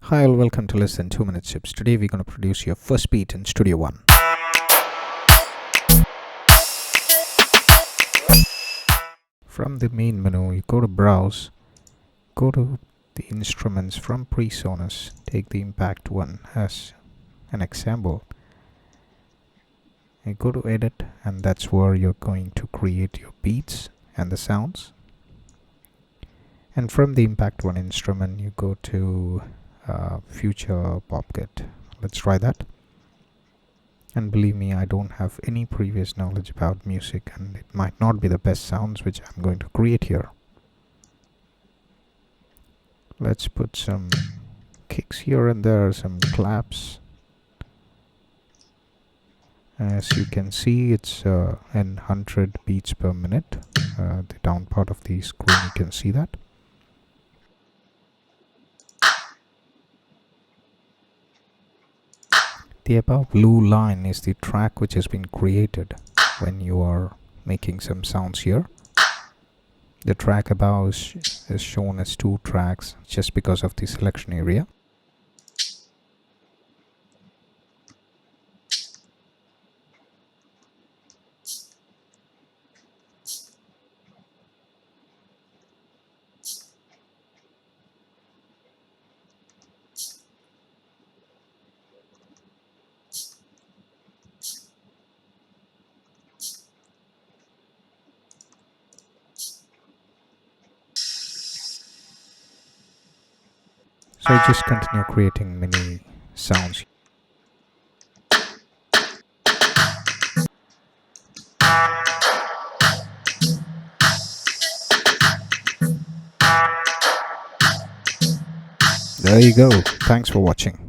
Hi, all, welcome to Less Than 2 Minute Tips. Today we're going to produce your first beat in Studio One. From the main menu, you go to Browse, go to the instruments from PreSonus, take the Impact one as an example. You go to Edit, and that's where you're going to create your beats and the sounds. And from the Impact one instrument, you go to Future PopKit. Let's try that. And believe me, I don't have any previous knowledge about music, and it might not be the best sounds which I'm going to create here. Let's put some kicks here and there, some claps. As you can see, it's in 100 beats per minute. The down part of the screen, you can see that. The above blue line is the track which has been created when you are making some sounds here. The track above is shown as 2 tracks just because of the selection area. So I just continue creating many sounds. There you go. Thanks for watching.